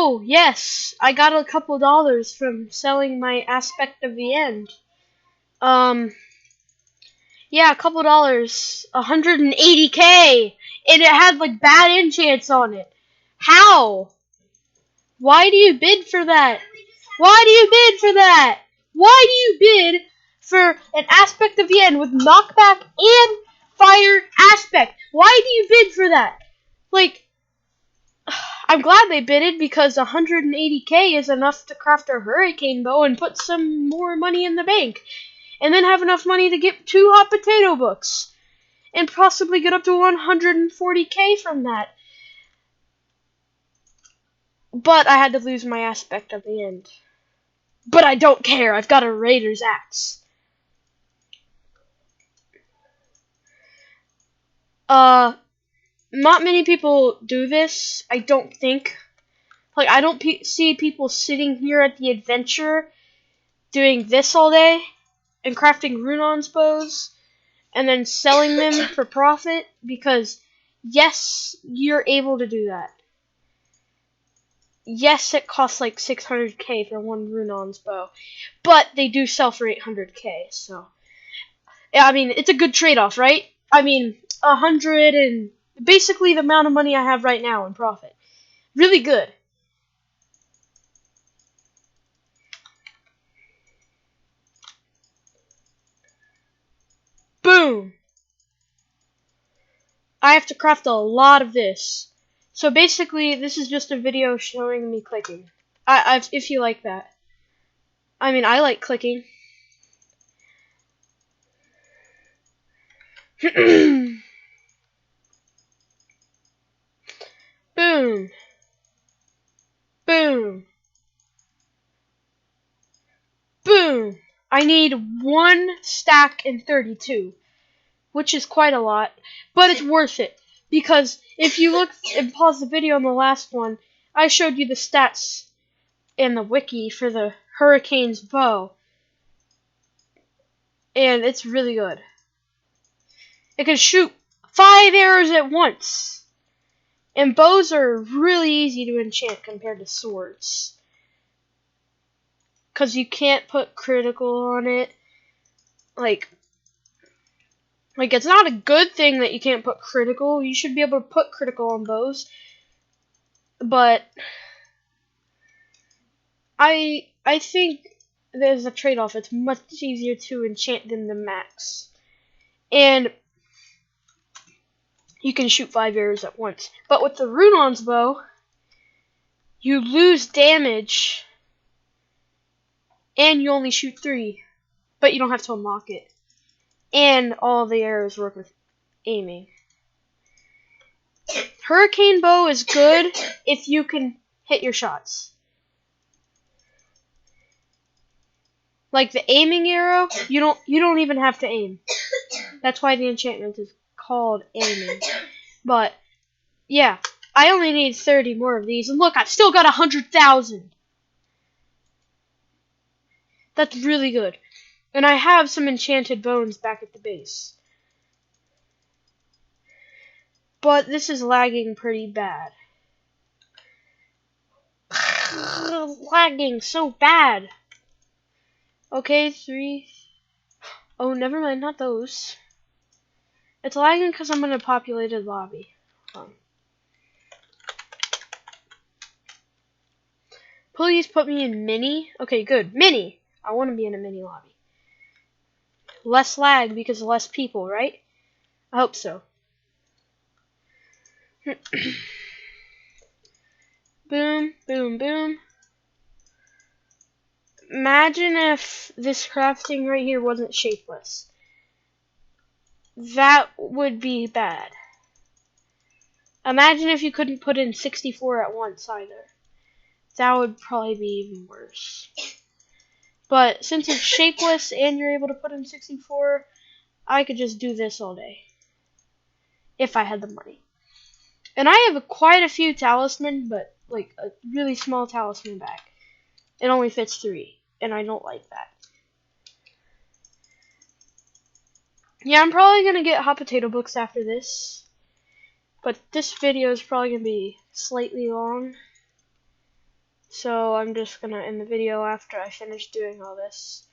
Oh, yes. I got a couple dollars from selling my Aspect of the End. Yeah, a couple dollars. 180K! And it had, like, bad enchants on it. How? Why do you bid for that? Why do you bid for that? Why do you bid for an Aspect of the End with knockback and fire aspect? Why do you bid for that? Like, I'm glad they bidded because 180K is enough to craft a hurricane bow and put some more money in the bank. And then have enough money to get 2 hot potato books. And possibly get up to 140K from that. But I had to lose my Aspect of the End. But I don't care. I've got a Raider's Axe. Not many people do this. I don't think. Like, I don't see people sitting here at the adventure doing this all day and crafting Rune-On's bows and then selling them for profit because, yes, you're able to do that. Yes, it costs like 600K for one Rune-On's bow, but they do sell for 800K, so. Yeah, I mean, it's a good trade-off, right? I mean, 100 and basically the amount of money I have right now in profit. Really good. Boom! I have to craft a lot of this. So basically, this is just a video showing me clicking. If you like that. I mean, I like clicking. Boom. Boom. Boom. I need 1 stack and 32, which is quite a lot, but it's worth it. Because if you look and pause the video on the last one, I showed you the stats in the wiki for the Hurricane's bow. And it's really good. It can shoot 5 arrows at once. And bows are really easy to enchant compared to swords. Because you can't put critical on it. Like, it's not a good thing that you can't put critical. You should be able to put critical on bows. But I think there's a trade-off. It's much easier to enchant than the max. And you can shoot 5 arrows at once. But with the Rune-On's bow, you lose damage. And you only shoot 3. But you don't have to unlock it. And all the arrows work with aiming. Hurricane bow is good if you can hit your shots. Like the aiming arrow, you don't even have to aim. That's why the enchantment is called aiming. But yeah, I only need 30 more of these, and look, I've still got 100,000. That's really good. And I have some enchanted bones back at the base. But this is lagging pretty bad. Lagging so bad. Okay, 3. Oh, never mind, not those. It's lagging because I'm in a populated lobby. Please put me in mini. Okay, good. Mini. I want to be in a mini lobby. Less lag because less people, right? I hope so. Boom, boom, boom. Imagine if this crafting right here wasn't shapeless. That would be bad. Imagine if you couldn't put in 64 at once either. That would probably be even worse. But since it's shapeless and you're able to put in 64, I could just do this all day. If I had the money. And I have quite a few talisman, but like a really small talisman bag. It only fits 3, and I don't like that. Yeah, I'm probably going to get hot potato books after this. But this video is probably going to be slightly long. So I'm just gonna end the video after I finish doing all this.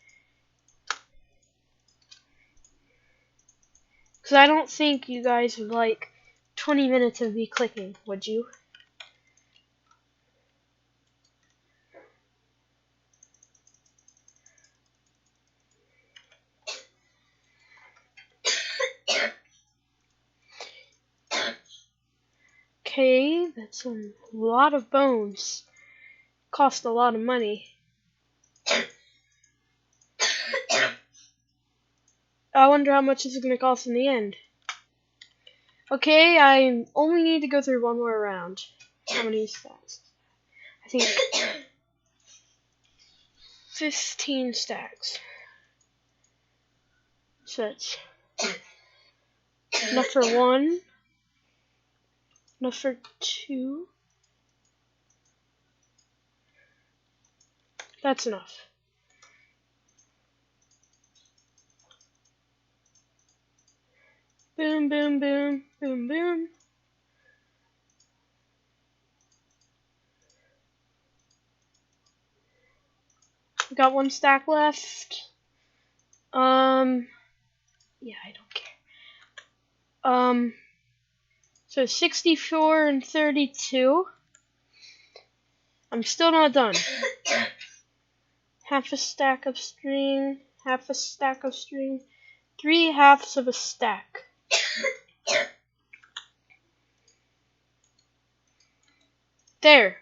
Because I don't think you guys would like 20 minutes of me clicking, would you? Okay, that's a lot of bones. Cost a lot of money. I wonder how much it's gonna cost in the end. Okay, I only need to go through one more round. How many stacks? I think 15 stacks. So that's enough for one. Enough for two. That's enough. Boom, boom, boom, boom, boom. Got one stack left. Yeah, I don't care. So 64 and 32. I'm still not done. Half a stack of string, half a stack of string, 3 halves of a stack. There.